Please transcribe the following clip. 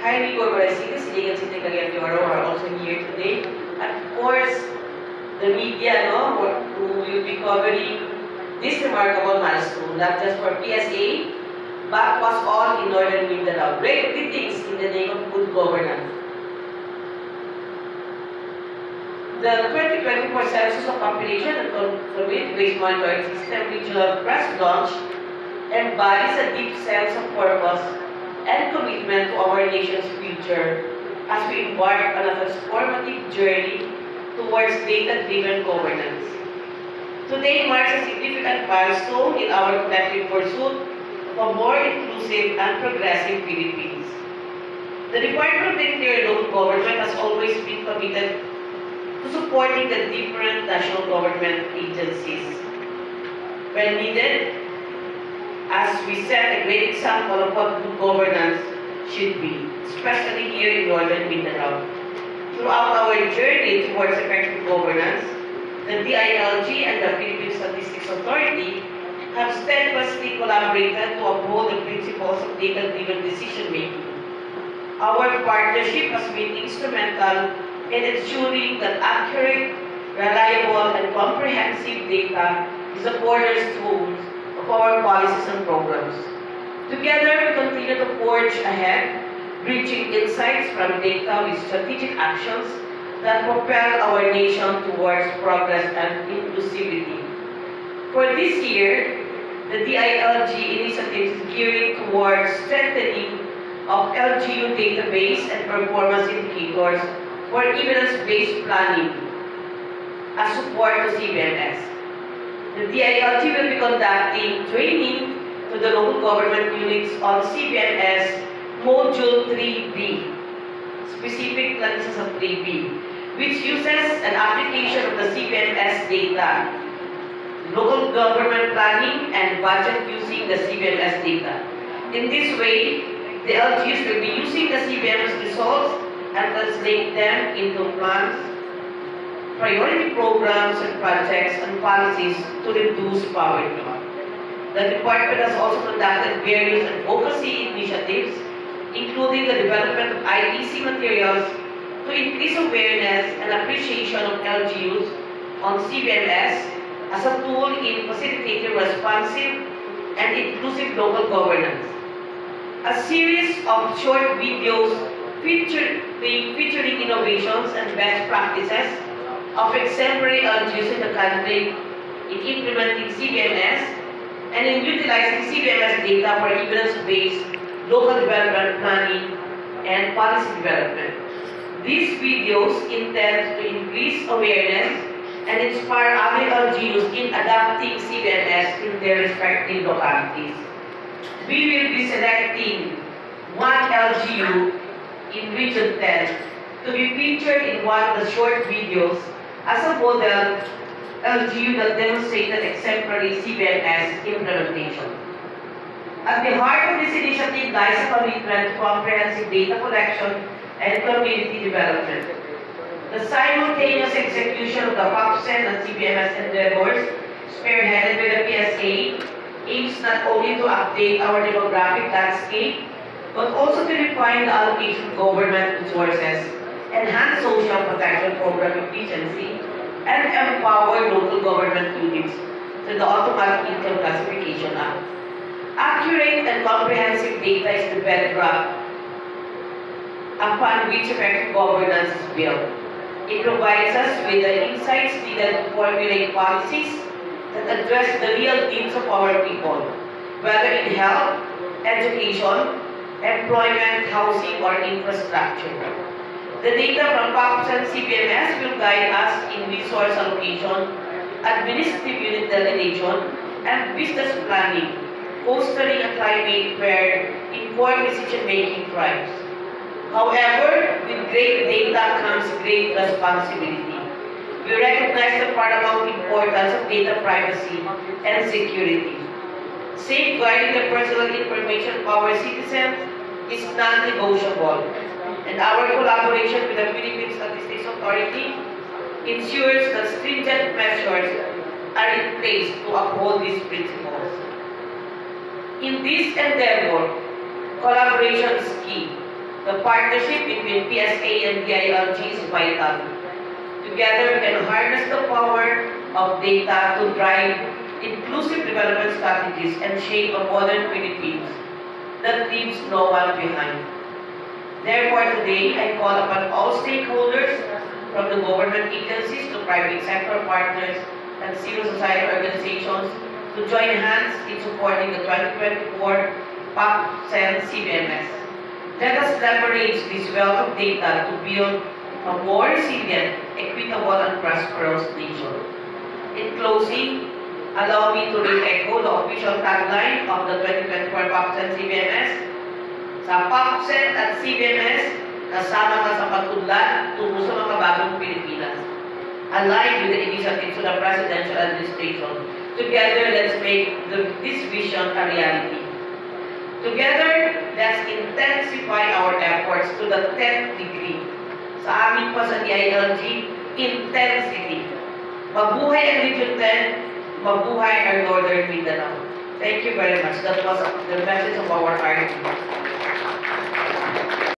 highly corporates, Siling and Siti Cagayan-de-Oro are also here today. And of course, the media, who will be covering this remarkable milestone, not just for PSA, but was all in Northern Mindanao. Great greetings in the name of good governance. The 2024 Census of Population and Community-Based Monitoring System Regional Press Launch embodies a deep sense of purpose and commitment to our nation's future as we embark on a transformative journey towards data-driven governance. Today marks a significant milestone in our collective pursuit of a more inclusive and progressive Philippines. The Department of the Interior and Local Government has always been committed to supporting the different national government agencies when needed, as we set a great example of what good governance should be, especially here in Northern Mindanao. Throughout our journey towards effective governance, the DILG and the Philippine Statistics Authority have steadfastly collaborated to uphold the principles of data-driven decision-making. Our partnership has been instrumental in ensuring that accurate, reliable, and comprehensive data is the cornerstone of our policies and programs. Together, we continue to forge ahead, bridging insights from data with strategic actions that propel our nation towards progress and inclusivity. For this year, the DILG initiative is gearing towards strengthening of LGU database and performance indicators for evidence-based planning as support to CBMS. The DILG will be conducting training to the local government units on CBMS Module 3B, specific classes of 3B, which uses an application of the CBMS data, local government planning, and budget using the CBMS data. In this way, the LGUs will be using the CBMS results and translate them into plans, priority programs, and projects and policies to reduce poverty. The department has also conducted various advocacy initiatives, including the development of IEC materials to increase awareness and appreciation of LGUs on CBMS as a tool in facilitating responsive and inclusive local governance. A series of short videos featuring innovations and best practices of exemplary LGUs in the country in implementing CBMS and in utilizing CBMS data for evidence-based local development planning and policy development. These videos intend to increase awareness and inspire other LGUs in adopting CBMS in their respective localities. We will be selecting one LGU in Region 10 to be featured in one of the short videos as a model LGU that demonstrated exemplary CBMS implementation. At the heart of this initiative lies a commitment to comprehensive data collection and community development. The simultaneous execution of the POPSEN and CBMS endeavors, spearheaded by the PSA, aims not only to update our demographic landscape, but also to refine the allocation of government resources, enhance social protection program efficiency, and empower local government units through the Automatic Income Classification Act. Accurate and comprehensive data is the bedrock upon which effective governance is built. It provides us with the insights needed to formulate policies that address the real needs of our people, whether in health, education, employment, housing, or infrastructure. The data from POPS and CBMS will guide us in resource allocation, administrative unit delegation, and business planning, fostering a climate where informed decision-making thrives. However, with great data comes great responsibility. We recognize the paramount importance of data privacy and security. Safeguarding the personal information of our citizens is non-negotiable, and our collaboration with the Philippine Statistics Authority ensures that stringent measures are in place to uphold these principles. In this endeavor, collaboration is key. The The partnership between PSA and DILG is vital. Together, we can harness the power of data to drive inclusive development strategies and shape a modern Philippines that leaves no one behind. Therefore, today, I call upon all stakeholders, from the government agencies to private sector partners and civil society organizations, to join hands in supporting the 2024 PAC-SEN CBMS. Let us leverage this wealth of data to build a more resilient, equitable, and prosperous nation. In closing, allow me to re-echo the official tagline of the 2024 PAC-SEN CBMS. Sa PAC-SEN at CBMS, kasama ka sa pagtudlan tungo sa mga bagong Pilipinas. Aligned with the initiatives of the Presidential Administration, together let's make this vision a reality. Together, let's intensify our efforts to the 10th degree. Sa amin po sa DILG, intensity. Mabuhay ang Region 10, mabuhay ang Northern Mindanao. Thank you very much. That was the message of our RD.